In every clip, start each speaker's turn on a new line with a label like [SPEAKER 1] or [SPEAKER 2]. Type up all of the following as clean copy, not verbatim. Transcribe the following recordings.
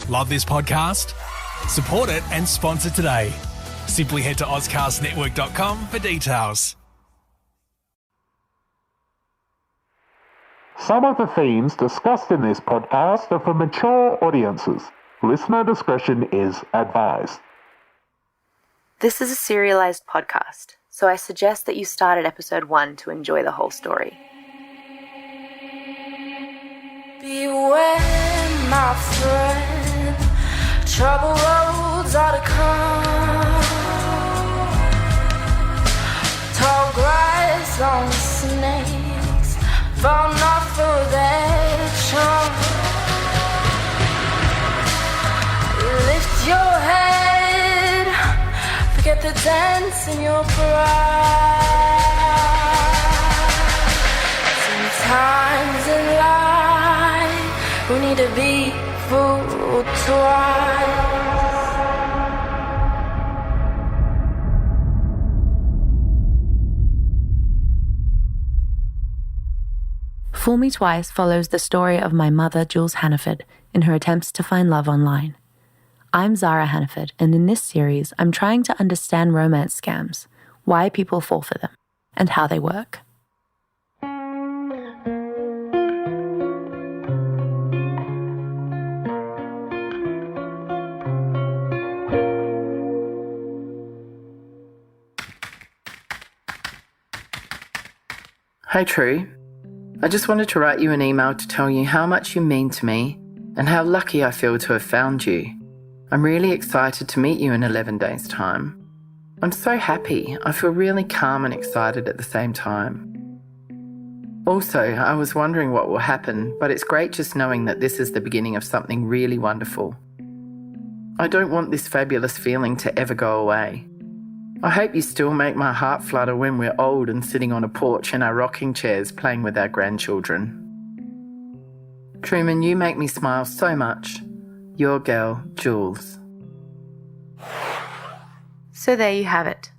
[SPEAKER 1] Love this podcast? Support it and sponsor today. Simply head to auscastnetwork.com for details.
[SPEAKER 2] Some of the themes discussed in this podcast are for mature audiences. Listener discretion is advised.
[SPEAKER 3] This is a serialized podcast, so I suggest that you start at episode 1 to enjoy the whole story.
[SPEAKER 4] Beware, my friend, trouble roads are to come. Tall grass, long snakes, fall not for their charm. Lift your head, forget the dance in your pride. Sometimes in life we need to be fooled twice.
[SPEAKER 3] Fool Me Twice follows the story of my mother, Jules Hannaford, in her attempts to find love online. I'm Zara Hannaford, and in this series, I'm trying to understand romance scams, why people fall for them, and how they work.
[SPEAKER 5] Hey True, I just wanted to write you an email to tell you how much you mean to me and how lucky I feel to have found you. I'm really excited to meet you in 11 days' time. I'm so happy. I feel really calm and excited at the same time. Also, I was wondering what will happen, but it's great just knowing that this is the beginning of something really wonderful. I don't want this fabulous feeling to ever go away. I hope you still make my heart flutter when we're old and sitting on a porch in our rocking chairs playing with our grandchildren. Truman, you make me smile so much. Your girl, Jules.
[SPEAKER 3] So there you have it.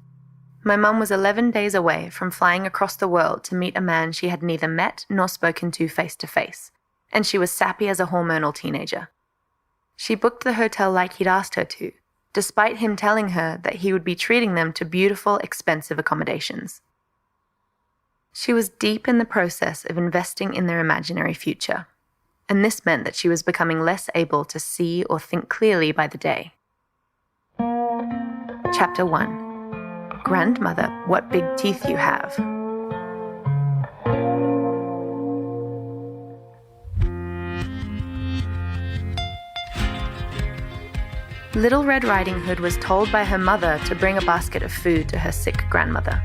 [SPEAKER 3] My mum was 11 days away from flying across the world to meet a man she had neither met nor spoken to face to face, and she was sappy as a hormonal teenager. She booked the hotel like he'd asked her to, despite him telling her that he would be treating them to beautiful, expensive accommodations. She was deep in the process of investing in their imaginary future, and this meant that she was becoming less able to see or think clearly by the day. Chapter 1. Grandmother, what big teeth you have. Little Red Riding Hood was told by her mother to bring a basket of food to her sick grandmother.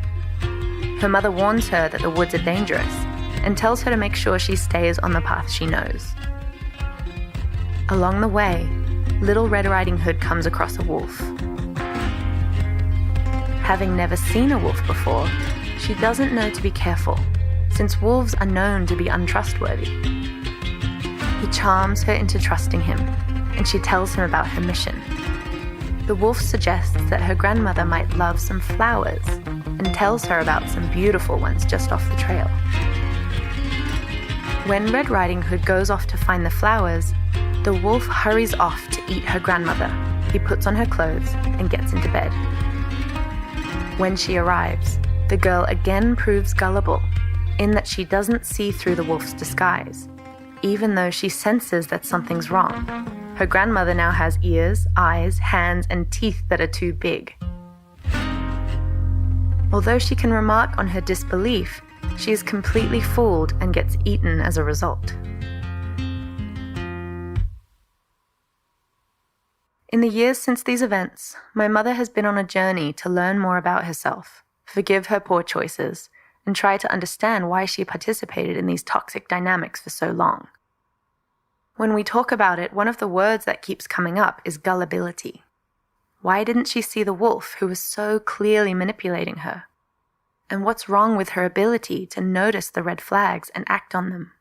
[SPEAKER 3] Her mother warns her that the woods are dangerous and tells her to make sure she stays on the path she knows. Along the way, Little Red Riding Hood comes across a wolf. Having never seen a wolf before, she doesn't know to be careful, since wolves are known to be untrustworthy. He charms her into trusting him, and she tells him about her mission. The wolf suggests that her grandmother might love some flowers and tells her about some beautiful ones just off the trail. When Red Riding Hood goes off to find the flowers, the wolf hurries off to eat her grandmother. He puts on her clothes and gets into bed. When she arrives, the girl again proves gullible in that she doesn't see through the wolf's disguise, even though she senses that something's wrong. Her grandmother now has ears, eyes, hands, and teeth that are too big. Although she can remark on her disbelief, she is completely fooled and gets eaten as a result. In the years since these events, my mother has been on a journey to learn more about herself, forgive her poor choices, and try to understand why she participated in these toxic dynamics for so long. When we talk about it, one of the words that keeps coming up is gullibility. Why didn't she see the wolf who was so clearly manipulating her? And what's wrong with her ability to notice the red flags and act on them?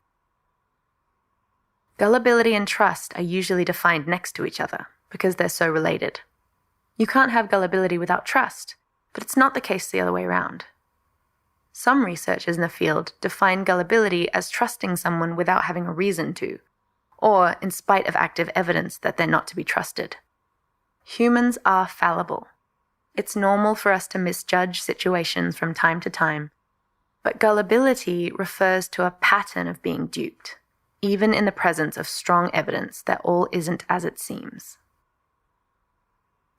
[SPEAKER 3] Gullibility and trust are usually defined next to each other because they're so related. You can't have gullibility without trust, but it's not the case the other way around. Some researchers in the field define gullibility as trusting someone without having a reason to, or in spite of active evidence that they're not to be trusted. Humans are fallible. It's normal for us to misjudge situations from time to time, but gullibility refers to a pattern of being duped, even in the presence of strong evidence that all isn't as it seems.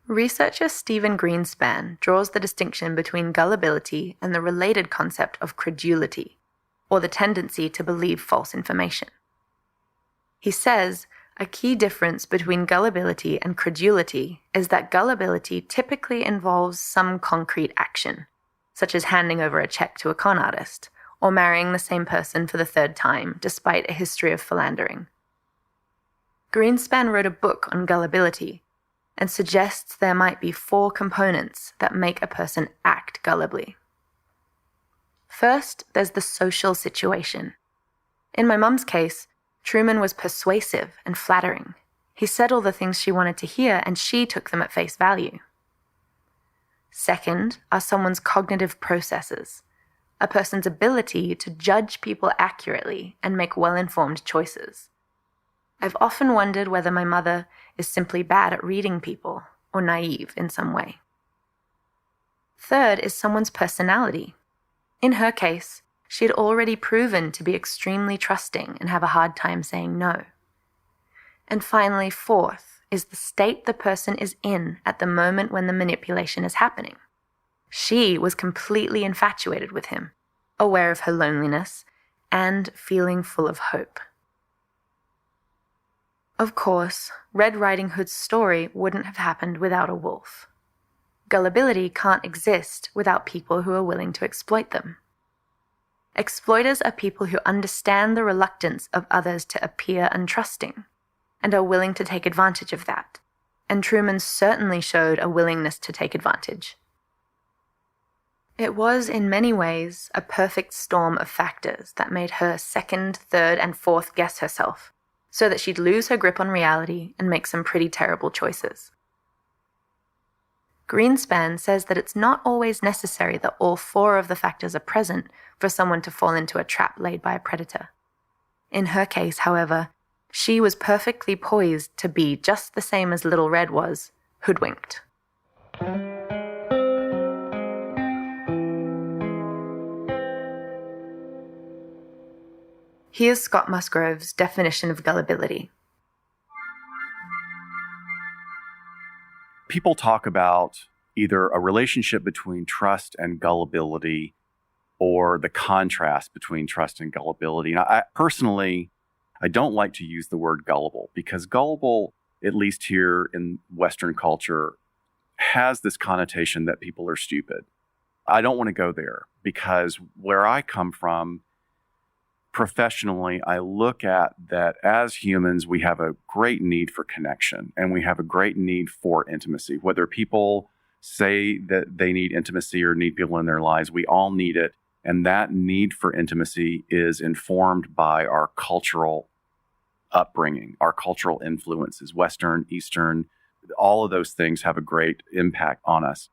[SPEAKER 3] Researcher Stephen Greenspan draws the distinction between gullibility and the related concept of credulity, or the tendency to believe false information. He says a key difference between gullibility and credulity is that gullibility typically involves some concrete action, such as handing over a check to a con artist, or marrying the same person for the third time despite a history of philandering. Greenspan wrote a book on gullibility and suggests there might be 4 components that make a person act gullibly. First, there's the social situation. In my mum's case, Truman was persuasive and flattering. He said all the things she wanted to hear, and she took them at face value. Second are someone's cognitive processes, a person's ability to judge people accurately and make well-informed choices. I've often wondered whether my mother is simply bad at reading people or naive in some way. Third is someone's personality. In her case, she had already proven to be extremely trusting and have a hard time saying no. And finally, fourth is the state the person is in at the moment when the manipulation is happening. She was completely infatuated with him, aware of her loneliness, and feeling full of hope. Of course, Red Riding Hood's story wouldn't have happened without a wolf. Gullibility can't exist without people who are willing to exploit them. Exploiters are people who understand the reluctance of others to appear untrusting, and are willing to take advantage of that, and Truman certainly showed a willingness to take advantage. It was, in many ways, a perfect storm of factors that made her second, third, and fourth guess herself, so that she'd lose her grip on reality and make some pretty terrible choices. Greenspan says that it's not always necessary that all 4 of the factors are present for someone to fall into a trap laid by a predator. In her case, however, she was perfectly poised to be just the same as Little Red was, hoodwinked. Here's Scott Musgrove's definition of gullibility.
[SPEAKER 6] People talk about either a relationship between trust and gullibility or the contrast between trust and gullibility. And I personally don't like to use the word gullible because gullible, at least here in Western culture, has this connotation that people are stupid. I don't want to go there because where I come from, professionally, I look at that as humans, we have a great need for connection and we have a great need for intimacy. Whether people say that they need intimacy or need people in their lives, we all need it. And that need for intimacy is informed by our cultural upbringing, our cultural influences, Western, Eastern, all of those things have a great impact on us.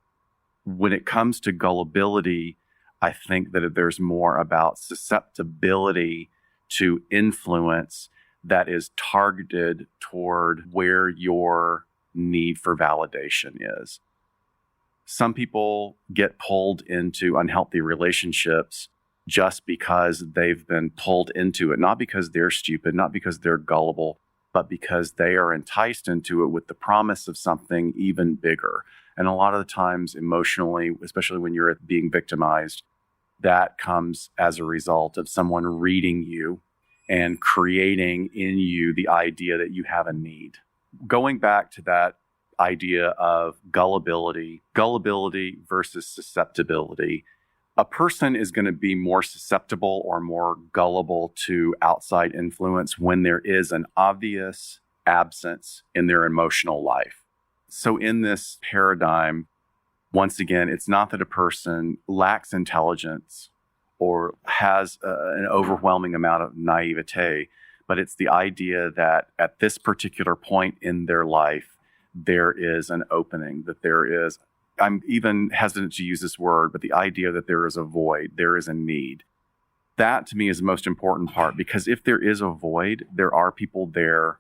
[SPEAKER 6] When it comes to gullibility, I think that there's more about susceptibility to influence that is targeted toward where your need for validation is. Some people get pulled into unhealthy relationships just because they've been pulled into it, not because they're stupid, not because they're gullible, but because they are enticed into it with the promise of something even bigger. And a lot of the times emotionally, especially when you're being victimized, that comes as a result of someone reading you and creating in you the idea that you have a need. Going back to that idea of gullibility versus susceptibility, a person is going to be more susceptible or more gullible to outside influence when there is an obvious absence in their emotional life. So in this paradigm, once again, it's not that a person lacks intelligence or has an overwhelming amount of naivete, but it's the idea that at this particular point in their life, there is an opening, that there is, I'm even hesitant to use this word, but the idea that there is a void, there is a need. that to me is the most important part, because if there is a void, there are people there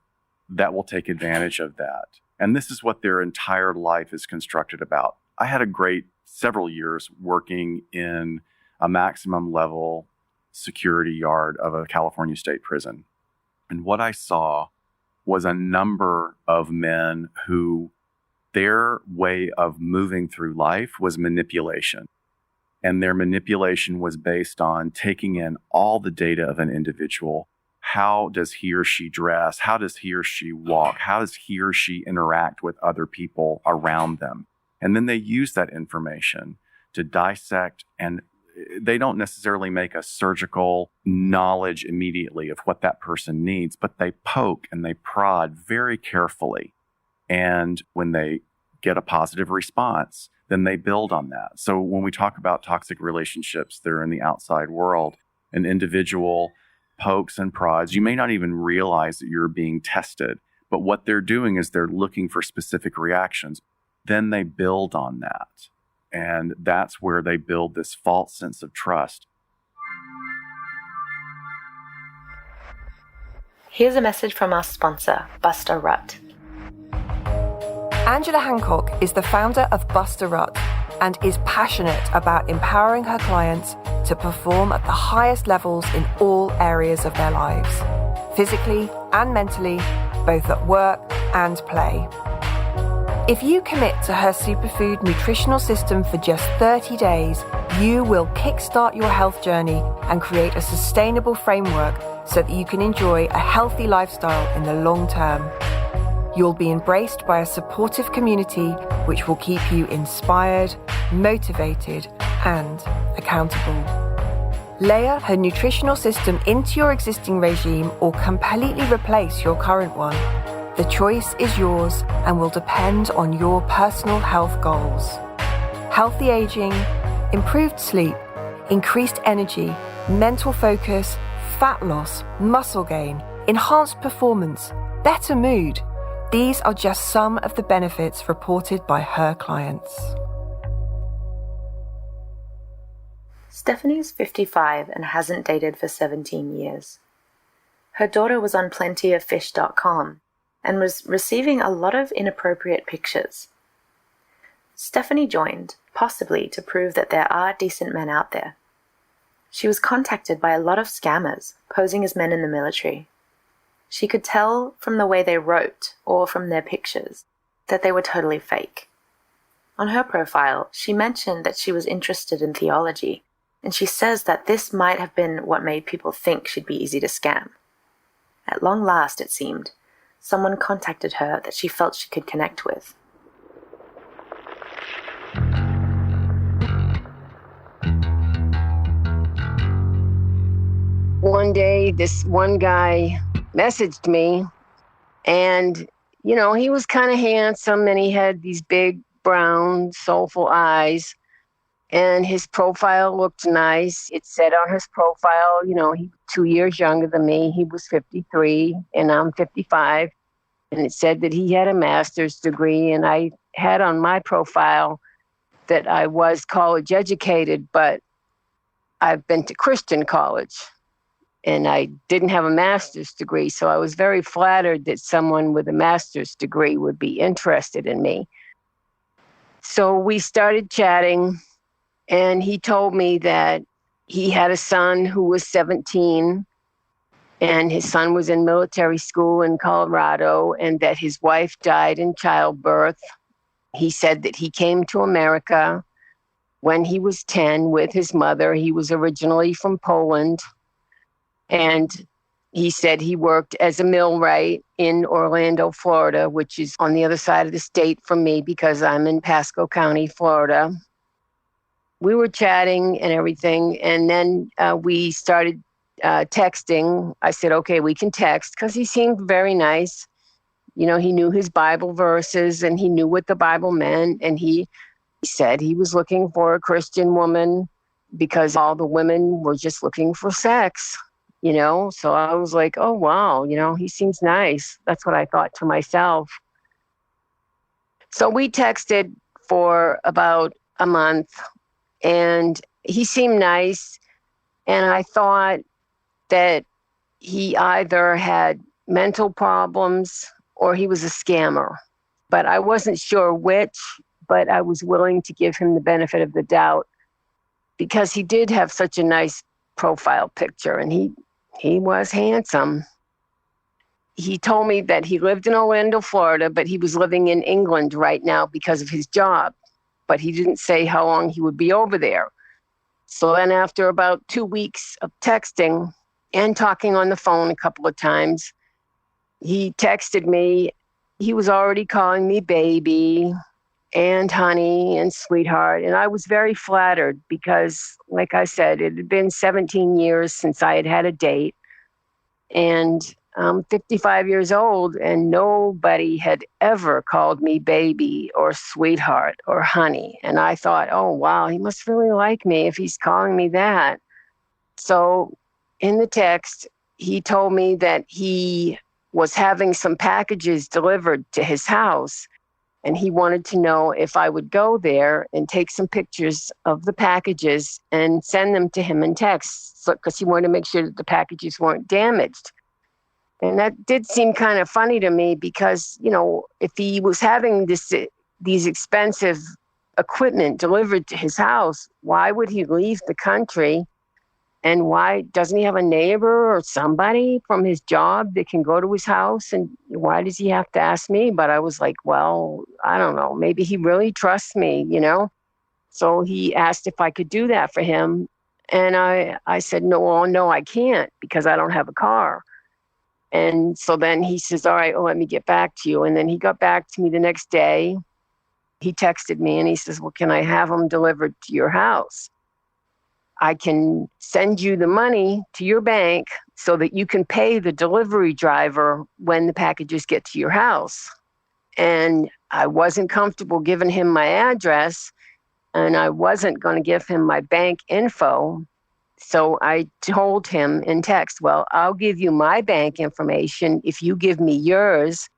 [SPEAKER 6] that will take advantage of that. And this is what their entire life is constructed about. I had a great several years working in a maximum level security yard of a California state prison. And what I saw was a number of men who their way of moving through life was manipulation. And their manipulation was based on taking in all the data of an individual. How does he or she dress? How does he or she walk? How does he or she interact with other people around them? And then they use that information to dissect, and they don't necessarily make a surgical knowledge immediately of what that person needs, but they poke and they prod very carefully. And when they get a positive response, then they build on that. So when we talk about toxic relationships that are in the outside world, an individual pokes and prods. You may not even realize that you're being tested, but what they're doing is they're looking for specific reactions. Then they build on that. And that's where they build this false sense of trust.
[SPEAKER 3] Here's a message from our sponsor, Buster Rut.
[SPEAKER 7] Angela Hancock is the founder of Buster Rut and is passionate about empowering her clients to perform at the highest levels in all areas of their lives, physically and mentally, both at work and play. If you commit to her superfood nutritional system for just 30 days, you will kickstart your health journey and create a sustainable framework so that you can enjoy a healthy lifestyle in the long term. You'll be embraced by a supportive community which will keep you inspired, motivated, and accountable. Layer her nutritional system into your existing regime or completely replace your current one. The choice is yours and will depend on your personal health goals. Healthy aging, improved sleep, increased energy, mental focus, fat loss, muscle gain, enhanced performance, better mood. These are just some of the benefits reported by her clients.
[SPEAKER 3] Stephanie's 55 and hasn't dated for 17 years. Her daughter was on plentyoffish.com and was receiving a lot of inappropriate pictures. Stephanie joined, possibly to prove that there are decent men out there. She was contacted by a lot of scammers posing as men in the military. She could tell from the way they wrote or from their pictures that they were totally fake. On her profile, she mentioned that she was interested in theology, and she says that this might have been what made people think she'd be easy to scam. At long last, it seemed, someone contacted her that she felt she could connect with.
[SPEAKER 8] One day, this one guy messaged me, and, you know, he was kind of handsome, and he had these big, brown, soulful eyes, and his profile looked nice. It said on his profile, you know, he's 2 years younger than me. He was 53, and I'm 55, and it said that he had a master's degree, and I had on my profile that I was college educated, but I've been to Christian college. And I didn't have a master's degree, so I was very flattered that someone with a master's degree would be interested in me. So we started chatting, and he told me that he had a son who was 17, and his son was in military school in Colorado, and that his wife died in childbirth. He said that he came to America when he was 10 with his mother. He was originally from Poland. And he said he worked as a millwright in Orlando, Florida, which is on the other side of the state from me because I'm in Pasco County, Florida. We were chatting and everything, and then we started texting. I said, okay, we can text, because he seemed very nice. You know, he knew his Bible verses, and he knew what the Bible meant, and he said he was looking for a Christian woman because all the women were just looking for sex. You know, so I was like, oh, wow, you know, he seems nice. That's what I thought to myself. So we texted for about a month, and he seemed nice. And I thought that he either had mental problems or he was a scammer. But I wasn't sure which, but I was willing to give him the benefit of the doubt because he did have such a nice profile picture and he was handsome. He told me that he lived in Orlando, Florida, but he was living in England right now because of his job. But he didn't say how long he would be over there. So then after about 2 weeks of texting and talking on the phone a couple of times, he texted me. He was already calling me baby and honey and sweetheart. And I was very flattered because, like I said, it had been 17 years since I had had a date. And I'm 55 years old and nobody had ever called me baby or sweetheart or honey. And I thought, oh, wow, he must really like me if he's calling me that. So in the text, he told me that he was having some packages delivered to his house. And he wanted to know if I would go there and take some pictures of the packages and send them to him in text, because he wanted to make sure that the packages weren't damaged. And that did seem kind of funny to me because, you know, if he was having these expensive equipment delivered to his house, why would he leave the country? And why doesn't he have a neighbor or somebody from his job that can go to his house? And why does he have to ask me? But I was like, well, I don't know. Maybe he really trusts me, you know? So he asked if I could do that for him. And I said, no, I can't because I don't have a car. And so then he says, all right, well, let me get back to you. And then he got back to me the next day. He texted me and he says, well, can I have them delivered to your house? I can send you the money to your bank so that you can pay the delivery driver when the packages get to your house. And I wasn't comfortable giving him my address and I wasn't going to give him my bank info. So I told him in text, well, I'll give you my bank information if you give me yours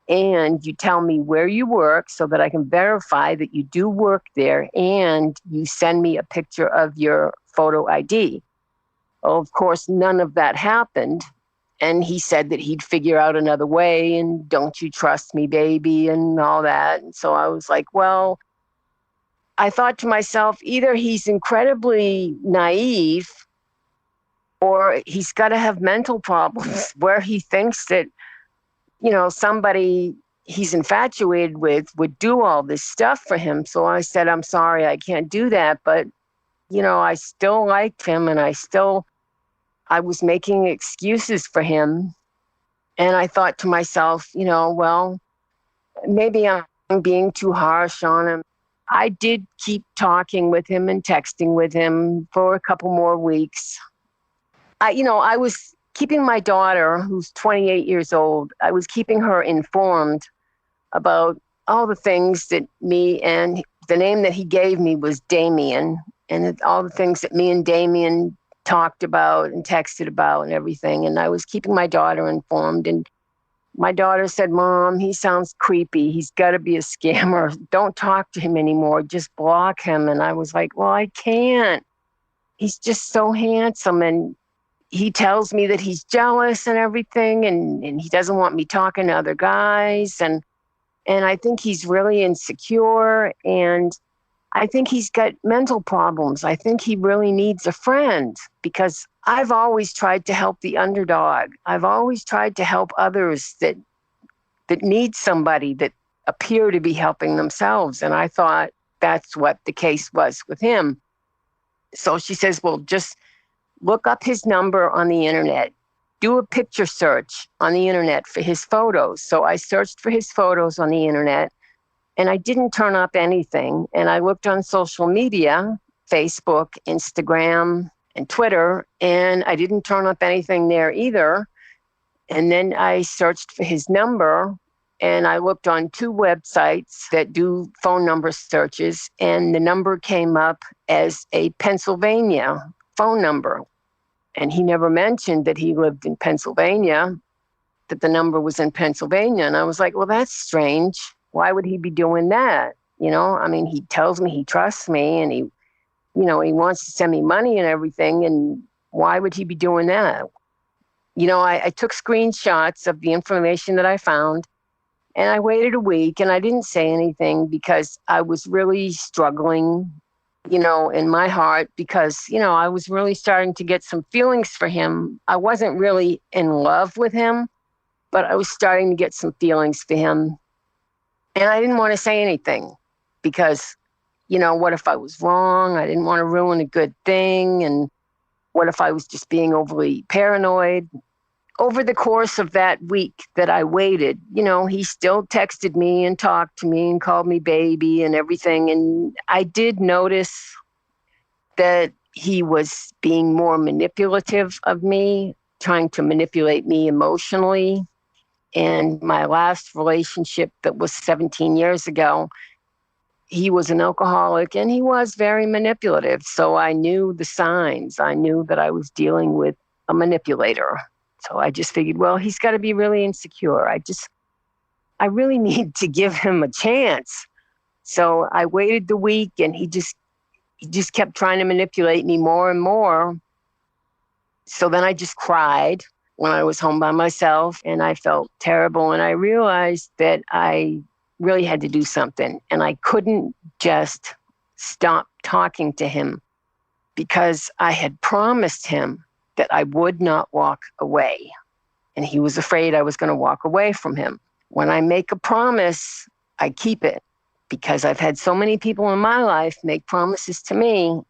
[SPEAKER 8] and you tell me where you work so that I can verify that you do work there and you send me a picture of your photo ID. Well, of course, none of that happened. And he said that he'd figure out another way and don't you trust me, baby, and all that. And so I was like, well, I thought to myself, either he's incredibly naive or he's got to have mental problems where he thinks that, you know, somebody he's infatuated with would do all this stuff for him. So I said, I'm sorry, I can't do that. But, you know, I still liked him and I was making excuses for him. And I thought to myself, you know, well, maybe I'm being too harsh on him. I did keep talking with him and texting with him for a couple more weeks. I was keeping my daughter, who's 28 years old, I was keeping her informed about all the things that me and the name that he gave me was Damien, and all the things that me and Damien talked about and texted about and everything. And I was keeping my daughter informed. And my daughter said, Mom, he sounds creepy. He's got to be a scammer. Don't talk to him anymore. Just block him. And I was like, well, I can't. He's just so handsome. And he tells me that he's jealous and everything. And he doesn't want me talking to other guys. And I think he's really insecure. And I think he's got mental problems. I think he really needs a friend because I've always tried to help the underdog. I've always tried to help others that need somebody that appear to be helping themselves. And I thought that's what the case was with him. So she says, well, just look up his number on the internet. Do a picture search on the internet for his photos. So I searched for his photos on the internet. And I didn't turn up anything. And I looked on social media, Facebook, Instagram, and Twitter, and I didn't turn up anything there either. And then I searched for his number, and I looked on 2 websites that do phone number searches, and the number came up as a Pennsylvania phone number. And he never mentioned that he lived in Pennsylvania, that the number was in Pennsylvania. And I was like, well, that's strange. Why would he be doing that? You know, I mean, he tells me he trusts me and he wants to send me money and everything. And why would he be doing that? You know, I took screenshots of the information that I found, and I waited a week, and I didn't say anything because I was really struggling, you know, in my heart, because, you know, I was really starting to get some feelings for him. I wasn't really in love with him, but I was starting to get some feelings for him. And I didn't want to say anything because, you know, what if I was wrong? I didn't want to ruin a good thing. And what if I was just being overly paranoid? Over the course of that week that I waited, you know, he still texted me and talked to me and called me baby and everything. And I did notice that he was being more manipulative of me, trying to manipulate me emotionally. And my last relationship that was 17 years ago, he was an alcoholic and he was very manipulative. So I knew the signs. I knew that I was dealing with a manipulator. So I just figured, well, he's got to be really insecure. I really need to give him a chance. So I waited the week and he just kept trying to manipulate me more and more. So then I just cried when I was home by myself and I felt terrible. And I realized that I really had to do something. And I couldn't just stop talking to him because I had promised him that I would not walk away. And he was afraid I was going to walk away from him. When I make a promise, I keep it, because I've had so many people in my life make promises to me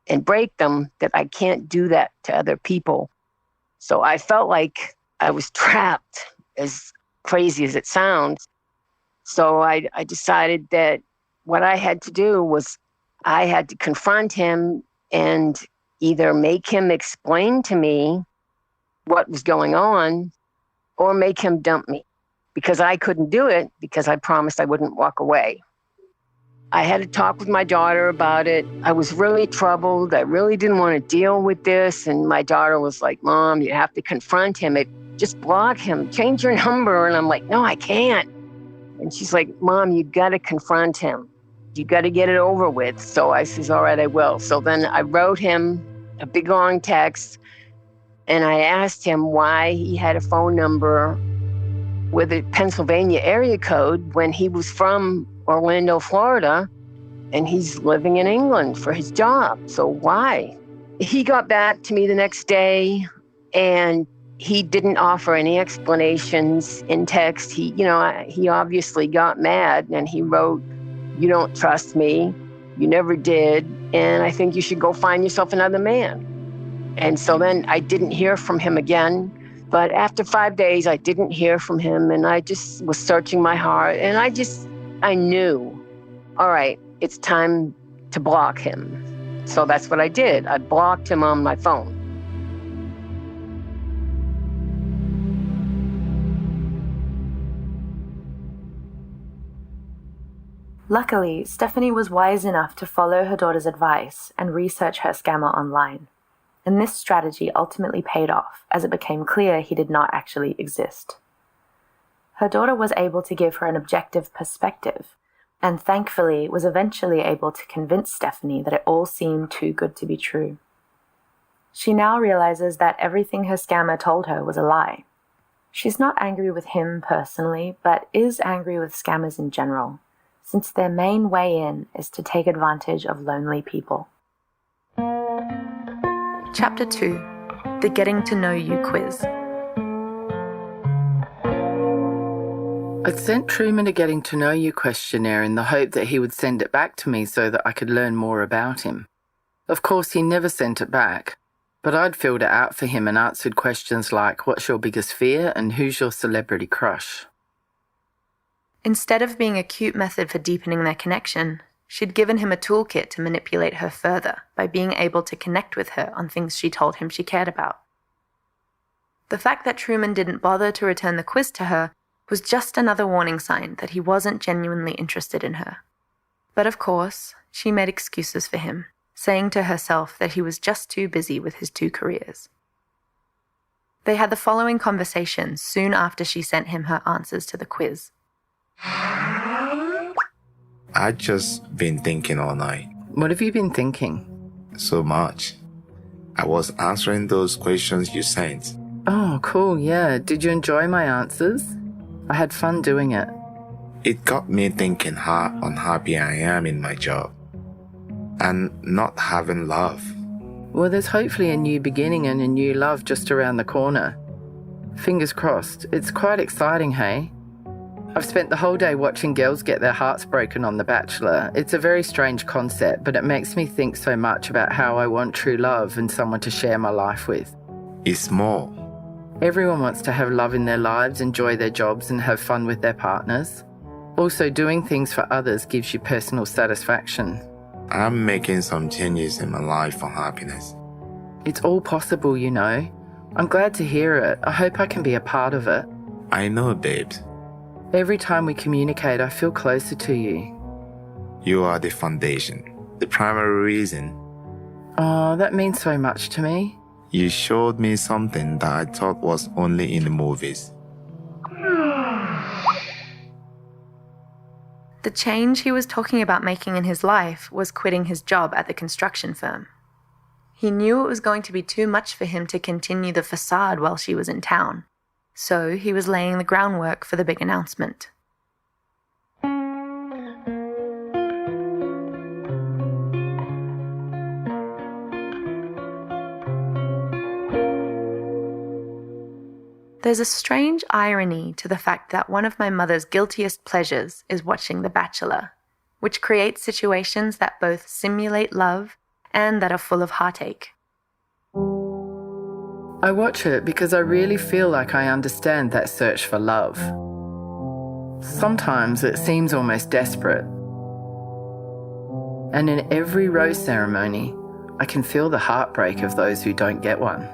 [SPEAKER 8] and break them that I can't do that to other people. So I felt like I was trapped, as crazy as it sounds. So I decided that what I had to do was I had to confront him and either make him explain to me what was going on or make him dump me, because I couldn't do it because I promised I wouldn't walk away. I had a talk with my daughter about it. I was really troubled. I really didn't want to deal with this. And my daughter was like, Mom, you have to confront him. Just block him, change your number. And I'm like, no, I can't. And she's like, Mom, you got to confront him. You got to get it over with. So I says, all right, I will. So then I wrote him a big long text, and I asked him why he had a phone number with a Pennsylvania area code when he was from Orlando, Florida, and he's living in England for his job. So why? He got back to me the next day, and he didn't offer any explanations in text. He obviously got mad, and he wrote, "You don't trust me. You never did. And I think you should go find yourself another man." And so then I didn't hear from him again. But after 5 days, I didn't hear from him. And I just was searching my heart. And I knew, all right, it's time to block him. So that's what I did. I blocked him on my phone.
[SPEAKER 3] Luckily, Stephanie was wise enough to follow her daughter's advice and research her scammer online. And this strategy ultimately paid off, as it became clear he did not actually exist. Her daughter was able to give her an objective perspective, and thankfully was eventually able to convince Stephanie that it all seemed too good to be true. She now realizes that everything her scammer told her was a lie. She's not angry with him personally, but is angry with scammers in general, since their main way in is to take advantage of lonely people. Chapter 2. The Getting to Know You Quiz.
[SPEAKER 5] I'd sent Truman a Getting to Know You questionnaire in the hope that he would send it back to me so that I could learn more about him. Of course, he never sent it back, but I'd filled it out for him and answered questions like, what's your biggest fear and who's your celebrity crush?
[SPEAKER 3] Instead of being a cute method for deepening their connection, she'd given him a toolkit to manipulate her further by being able to connect with her on things she told him she cared about. The fact that Truman didn't bother to return the quiz to her was just another warning sign that he wasn't genuinely interested in her. But of course, she made excuses for him, saying to herself that he was just too busy with his 2 careers. They had the following conversation soon after she sent him her answers to the quiz.
[SPEAKER 9] I just been thinking all night.
[SPEAKER 5] What have you been thinking?
[SPEAKER 9] So much. I was answering those questions you sent.
[SPEAKER 5] Oh, cool, yeah. Did you enjoy my answers? I had fun doing it.
[SPEAKER 9] It got me thinking how unhappy I am in my job. And not having love.
[SPEAKER 5] Well, there's hopefully a new beginning and a new love just around the corner. Fingers crossed. It's quite exciting, hey? I've spent the whole day watching girls get their hearts broken on The Bachelor. It's a very strange concept, but it makes me think so much about how I want true love and someone to share my life with.
[SPEAKER 9] It's more.
[SPEAKER 5] Everyone wants to have love in their lives, enjoy their jobs and have fun with their partners. Also, doing things for others gives you personal satisfaction.
[SPEAKER 9] I'm making some changes in my life for happiness.
[SPEAKER 5] It's all possible, you know. I'm glad to hear it. I hope I can be a part of it.
[SPEAKER 9] I know, babes.
[SPEAKER 5] Every time we communicate, I feel closer to you.
[SPEAKER 9] You are the foundation, the primary reason.
[SPEAKER 5] Oh, that means so much to me.
[SPEAKER 9] You showed me something that I thought was only in the movies.
[SPEAKER 3] The change he was talking about making in his life was quitting his job at the construction firm. He knew it was going to be too much for him to continue the facade while she was in town, so he was laying the groundwork for the big announcement. There's a strange irony to the fact that one of my mother's guiltiest pleasures is watching The Bachelor, which creates situations that both simulate love and that are full of heartache.
[SPEAKER 5] I watch it because I really feel like I understand that search for love. Sometimes it seems almost desperate. And in every rose ceremony, I can feel the heartbreak of those who don't get one.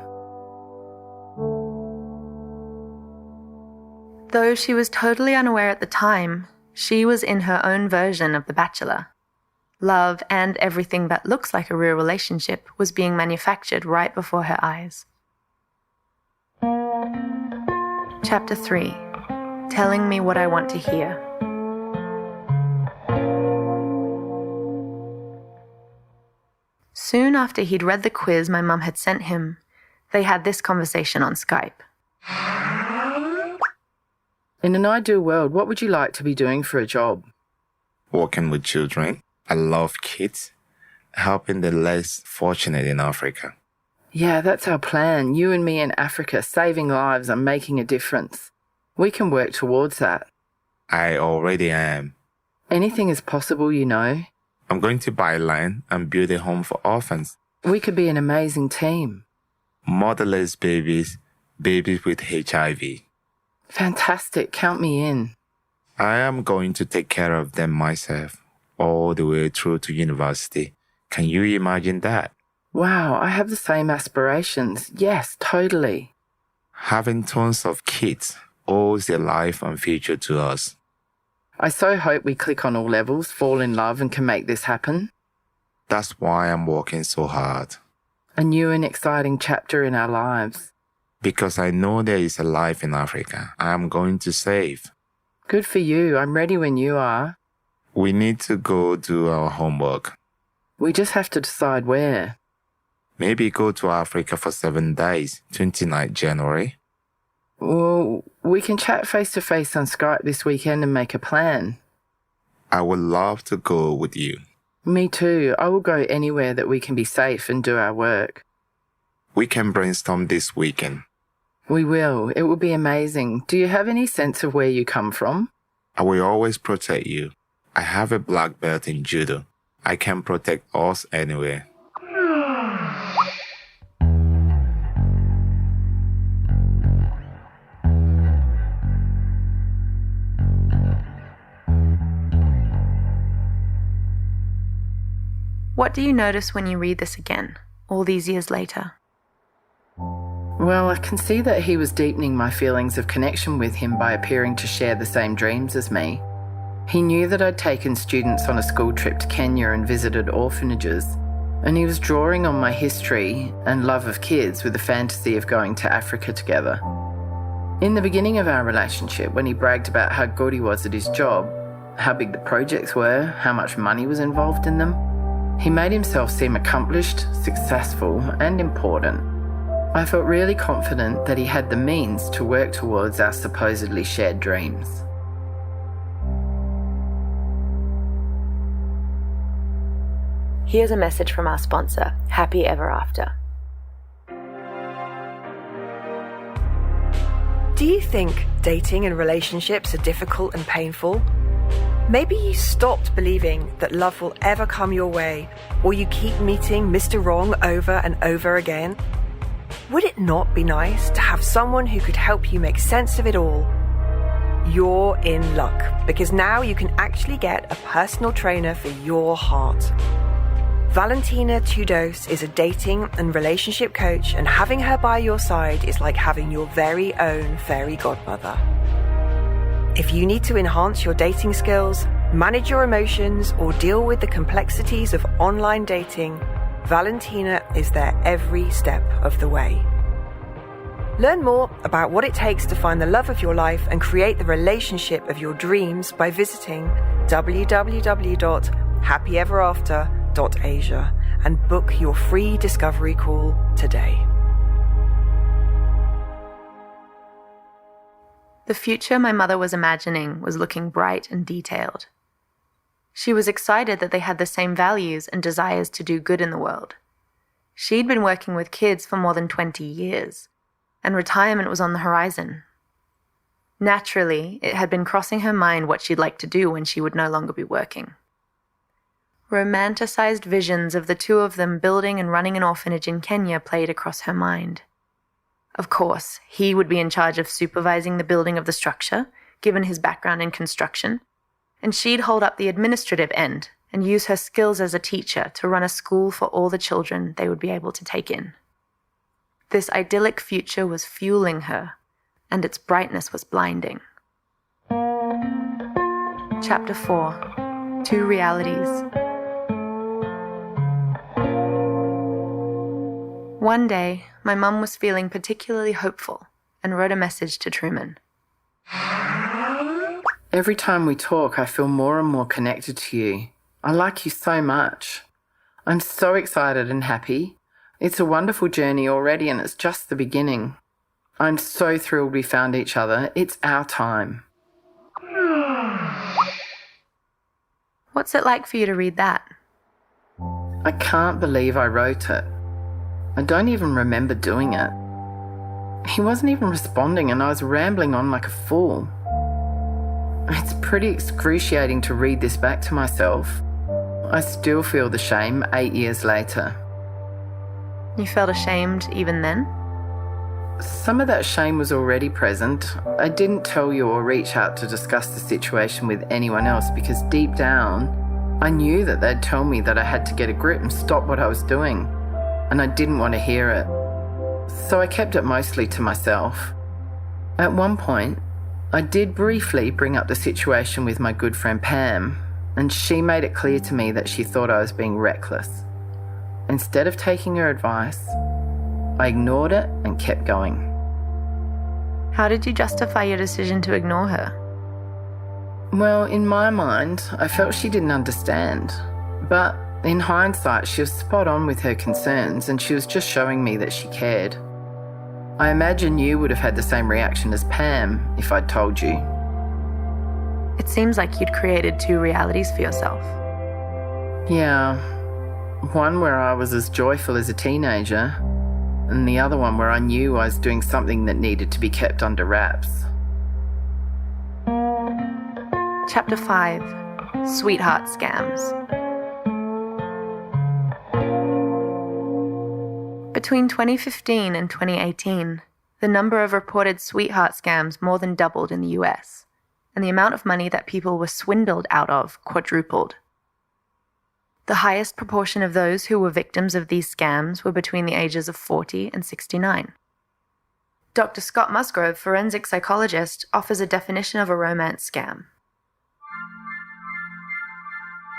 [SPEAKER 3] Though she was totally unaware at the time, she was in her own version of The Bachelor. Love and everything that looks like a real relationship was being manufactured right before her eyes. Chapter 3. Telling me what I want to hear. Soon after he'd read the quiz my mum had sent him, they had this conversation on Skype.
[SPEAKER 5] In an ideal world, what would you like to be doing for a job?
[SPEAKER 9] Working with children. I love kids. Helping the less fortunate in Africa.
[SPEAKER 5] Yeah, that's our plan. You and me in Africa, saving lives and making a difference. We can work towards that.
[SPEAKER 9] I already am.
[SPEAKER 5] Anything is possible, you know.
[SPEAKER 9] I'm going to buy land and build a home for orphans.
[SPEAKER 5] We could be an amazing team.
[SPEAKER 9] Motherless babies, babies with HIV.
[SPEAKER 5] Fantastic, count me in.
[SPEAKER 9] I am going to take care of them myself, all the way through to university. Can you imagine that?
[SPEAKER 5] Wow, I have the same aspirations. Yes, totally.
[SPEAKER 9] Having tons of kids owes their life and future to us.
[SPEAKER 5] I so hope we click on all levels, fall in love and can make this happen.
[SPEAKER 9] That's why I'm working so hard.
[SPEAKER 5] A new and exciting chapter in our lives.
[SPEAKER 9] Because I know there is a life in Africa I am going to save.
[SPEAKER 5] Good for you. I'm ready when you are.
[SPEAKER 9] We need to go do our homework.
[SPEAKER 5] We just have to decide where.
[SPEAKER 9] Maybe go to Africa for 7 days, 29th January.
[SPEAKER 5] Well, we can chat face-to-face on Skype this weekend and make a plan.
[SPEAKER 9] I would love to go with you.
[SPEAKER 5] Me too. I will go anywhere that we can be safe and do our work.
[SPEAKER 9] We can brainstorm this weekend.
[SPEAKER 5] We will. It will be amazing. Do you have any sense of where you come from?
[SPEAKER 9] I will always protect you. I have a black belt in judo. I can protect us anywhere.
[SPEAKER 3] What do you notice when you read this again, all these years later?
[SPEAKER 5] Well, I can see that he was deepening my feelings of connection with him by appearing to share the same dreams as me. He knew that I'd taken students on a school trip to Kenya and visited orphanages, and he was drawing on my history and love of kids with the fantasy of going to Africa together. In the beginning of our relationship, when he bragged about how good he was at his job, how big the projects were, how much money was involved in them, He made himself seem accomplished, successful, and important. I felt really confident that he had the means to work towards our supposedly shared dreams.
[SPEAKER 3] Here's a message from our sponsor, Happy Ever After.
[SPEAKER 7] Do you think dating and relationships are difficult and painful? Maybe you stopped believing that love will ever come your way, or you keep meeting Mr. Wrong over and over again. Would it not be nice to have someone who could help you make sense of it all? You're in luck, because now you can actually get a personal trainer for your heart. Valentina Tudos is a dating and relationship coach, and having her by your side is like having your very own fairy godmother. If you need to enhance your dating skills, manage your emotions, or deal with the complexities of online dating, Valentina is there every step of the way. Learn more about what it takes to find the love of your life and create the relationship of your dreams by visiting www.happyeverafter.asia and book your free discovery call today.
[SPEAKER 3] The future my mother was imagining was looking bright and detailed. She was excited that they had the same values and desires to do good in the world. She'd been working with kids for more than 20 years, and retirement was on the horizon. Naturally, it had been crossing her mind what she'd like to do when she would no longer be working. Romanticized visions of the two of them building and running an orphanage in Kenya played across her mind. Of course, he would be in charge of supervising the building of the structure, given his background in construction, and she'd hold up the administrative end and use her skills as a teacher to run a school for all the children they would be able to take in. This idyllic future was fueling her, and its brightness was blinding. Chapter 4: Two Realities. One day, my mum was feeling particularly hopeful and wrote a message to Truman.
[SPEAKER 5] Every time we talk, I feel more and more connected to you. I like you so much. I'm so excited and happy. It's a wonderful journey already, and it's just the beginning. I'm so thrilled we found each other. It's our time.
[SPEAKER 3] What's it like for you to read that?
[SPEAKER 5] I can't believe I wrote it. I don't even remember doing it. He wasn't even responding, and I was rambling on like a fool. It's pretty excruciating to read this back to myself. I still feel the shame 8 years later.
[SPEAKER 3] You felt ashamed even then?
[SPEAKER 5] Some of that shame was already present. I didn't tell you or reach out to discuss the situation with anyone else because deep down, I knew that they'd tell me that I had to get a grip and stop what I was doing, and I didn't want to hear it. So I kept it mostly to myself. At one point, I did briefly bring up the situation with my good friend Pam, and she made it clear to me that she thought I was being reckless. Instead of taking her advice, I ignored it and kept going.
[SPEAKER 3] How did you justify your decision to ignore her?
[SPEAKER 5] Well, in my mind, I felt she didn't understand. But in hindsight, she was spot on with her concerns, and she was just showing me that she cared. I imagine you would have had the same reaction as Pam if I'd told you.
[SPEAKER 3] It seems like you'd created two realities for yourself.
[SPEAKER 5] Yeah. One where I was as joyful as a teenager, and the other one where I knew I was doing something that needed to be kept under wraps.
[SPEAKER 3] Chapter 5: Sweetheart Scams. Between 2015 and 2018, the number of reported sweetheart scams more than doubled in the US, and the amount of money that people were swindled out of quadrupled. The highest proportion of those who were victims of these scams were between the ages of 40 and 69. Dr. Scott Musgrove, forensic psychologist, offers a definition of a romance scam.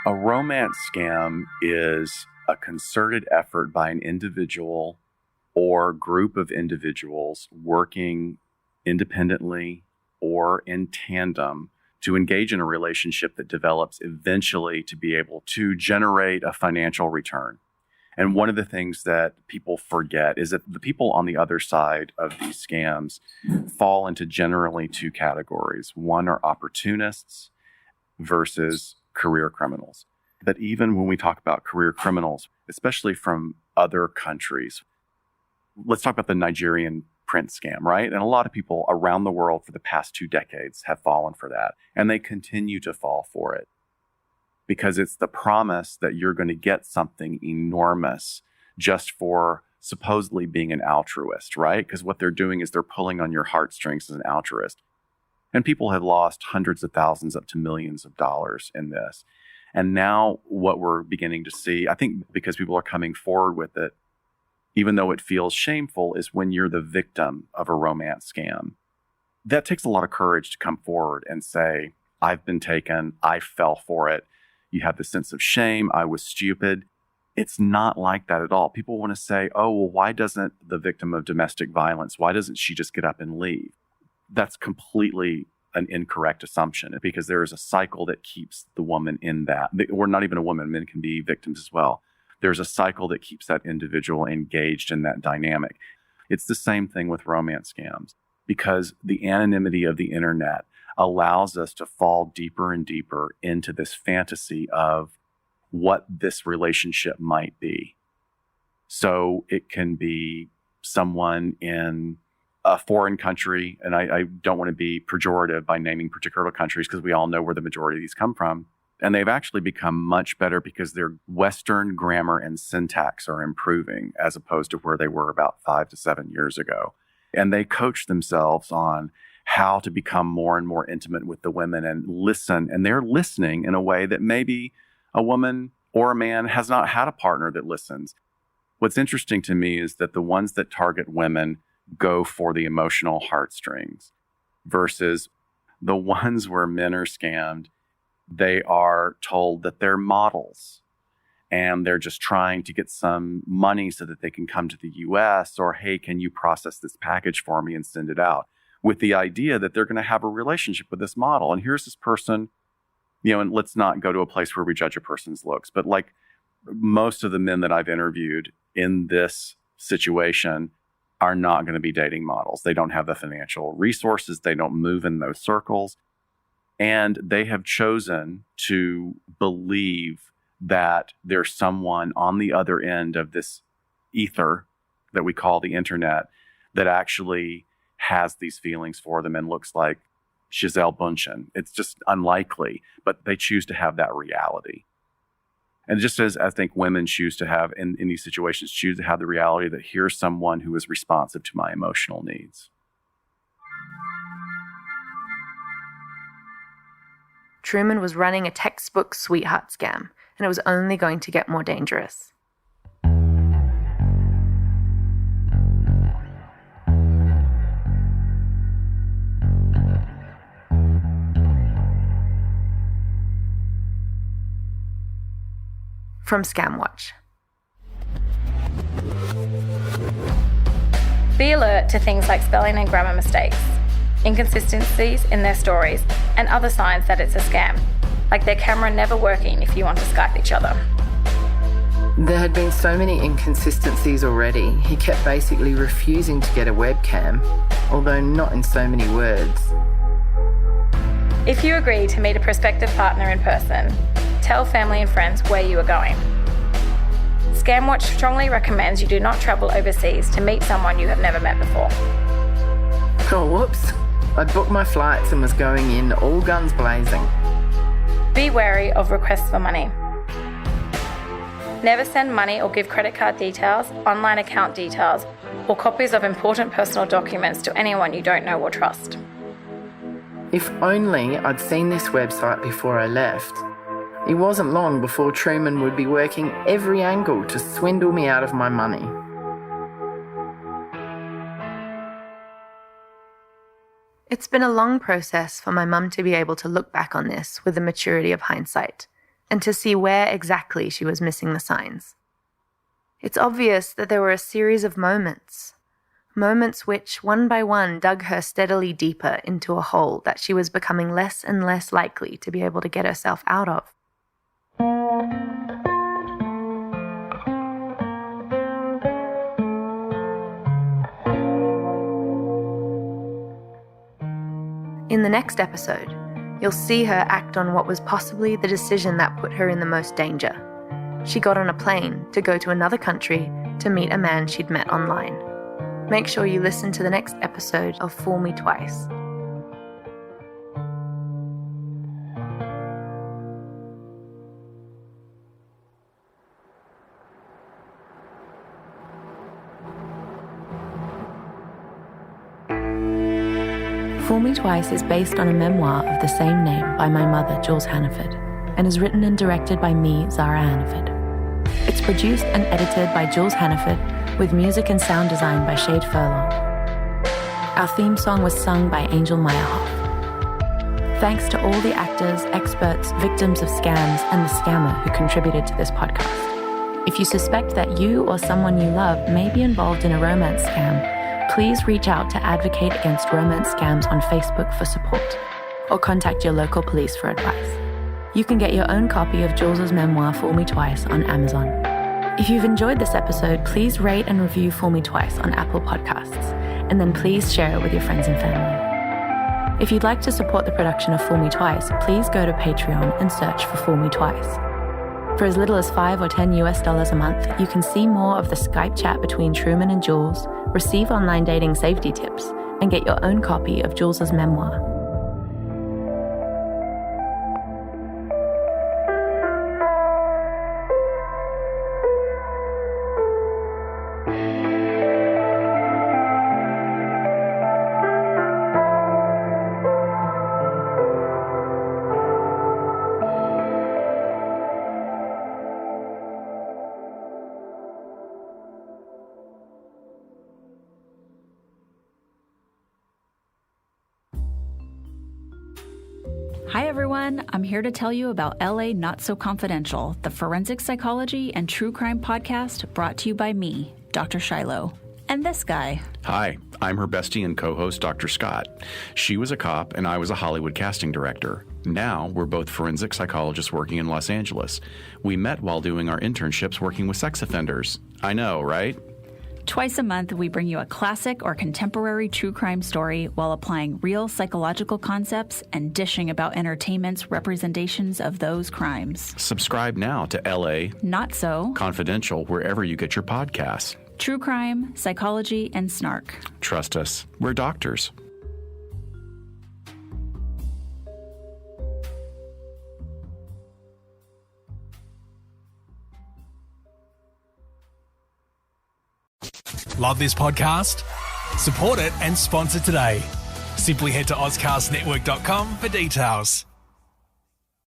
[SPEAKER 6] A romance scam is a concerted effort by an individual or group of individuals working independently or in tandem to engage in a relationship that develops eventually to be able to generate a financial return. And one of the things that people forget is that the people on the other side of these scams fall into generally two categories. One are opportunists versus career criminals. But even when we talk about career criminals, especially from other countries, let's talk about the Nigerian print scam, right? And a lot of people around the world for the past 2 decades have fallen for that. And they continue to fall for it because it's the promise that you're going to get something enormous just for supposedly being an altruist, right? Because what they're doing is they're pulling on your heartstrings as an altruist. And people have lost hundreds of thousands up to millions of dollars in this. And now what we're beginning to see, I think because people are coming forward with it, even though it feels shameful, is when you're the victim of a romance scam. That takes a lot of courage to come forward and say, I've been taken, I fell for it. You have the sense of shame, I was stupid. It's not like that at all. People want to say, oh, well, why doesn't the victim of domestic violence, why doesn't she just get up and leave? That's completely an incorrect assumption because there is a cycle that keeps the woman in that. Or not even a woman, men can be victims as well. There's a cycle that keeps that individual engaged in that dynamic. It's the same thing with romance scams because the anonymity of the internet allows us to fall deeper and deeper into this fantasy of what this relationship might be. So it can be someone in a foreign country, and I don't want to be pejorative by naming particular countries because we all know where the majority of these come from. And they've actually become much better because their Western grammar and syntax are improving as opposed to where they were about 5 to 7 years ago. And they coach themselves on how to become more and more intimate with the women and listen. And they're listening in a way that maybe a woman or a man has not had a partner that listens. What's interesting to me is that the ones that target women go for the emotional heartstrings versus the ones where men are scammed. They are told that they're models and they're just trying to get some money so that they can come to the US or, hey, can you process this package for me and send it out with the idea that they're going to have a relationship with this model. And here's this person, and let's not go to a place where we judge a person's looks, but like most of the men that I've interviewed in this situation are not going to be dating models. They don't have the financial resources. They don't move in those circles. And they have chosen to believe that there's someone on the other end of this ether that we call the internet that actually has these feelings for them and looks like Gisele Bündchen. It's just unlikely, but they choose to have that reality. And just as I think women choose to have in these situations, choose to have the reality that here's someone who is responsive to my emotional needs.
[SPEAKER 3] Truman was running a textbook sweetheart scam, and it was only going to get more dangerous. From ScamWatch.
[SPEAKER 10] Be alert to things like spelling and grammar mistakes, inconsistencies in their stories, and other signs that it's a scam, like their camera never working if you want to Skype each other.
[SPEAKER 5] There had been so many inconsistencies already, he kept basically refusing to get a webcam, although not in so many words.
[SPEAKER 10] If you agree to meet a prospective partner in person, tell family and friends where you are going. ScamWatch strongly recommends you do not travel overseas to meet someone you have never met before.
[SPEAKER 5] Oh, whoops. I'd booked my flights and was going in all guns blazing.
[SPEAKER 10] Be wary of requests for money. Never send money or give credit card details, online account details, or copies of important personal documents to anyone you don't know or trust.
[SPEAKER 5] If only I'd seen this website before I left. It wasn't long before Truman would be working every angle to swindle me out of my money.
[SPEAKER 3] It's been a long process for my mum to be able to look back on this with the maturity of hindsight and to see where exactly she was missing the signs. It's obvious that there were a series of moments Moments which, one by one, dug her steadily deeper into a hole that she was becoming less and less likely to be able to get herself out of. In the next episode, you'll see her act on what was possibly the decision that put her in the most danger. She got on a plane to go to another country to meet a man she'd met online. Make sure you listen to the next episode of Fool Me Twice. Fool Me Twice is based on a memoir of the same name by my mother, Jules Hannaford, and is written and directed by me, Zara Hannaford. It's produced and edited by Jules Hannaford, with music and sound design by Shayde Furlong. Our theme song was sung by Angele Meyerhoff. Thanks to all the actors, experts, victims of scams, and the scammer who contributed to this podcast. If you suspect that you or someone you love may be involved in a romance scam, please reach out to Advocate Against Romance Scams on Facebook for support, or contact your local police for advice. You can get your own copy of Jules' memoir, Fool Me Twice, on Amazon. If you've enjoyed this episode, please rate and review Fool Me Twice on Apple Podcasts, and then please share it with your friends and family. If you'd like to support the production of Fool Me Twice, please go to Patreon and search for Fool Me Twice. For as little as $5 or $10 a month, you can see more of the Skype chat between Truman and Jules, receive online dating safety tips, and get your own copy of Jules' memoir.
[SPEAKER 11] Hi everyone, I'm here to tell you about LA Not So Confidential, the forensic psychology and true crime podcast brought to you by me, Dr. Shiloh, and this guy.
[SPEAKER 6] Hi, I'm her bestie and co-host, Dr. Scott. She was a cop and I was a Hollywood casting director. Now we're both forensic psychologists working in Los Angeles. We met while doing our internships working with sex offenders. I know, right?
[SPEAKER 11] Twice a month, we bring you a classic or contemporary true crime story while applying real psychological concepts and dishing about entertainment's representations of those crimes.
[SPEAKER 6] Subscribe now to LA
[SPEAKER 11] Not So
[SPEAKER 6] Confidential wherever you get your podcasts.
[SPEAKER 11] True crime, psychology, and snark.
[SPEAKER 6] Trust us, we're doctors.
[SPEAKER 1] Love this podcast? Support it and sponsor today. Simply head to auscastnetwork.com for details.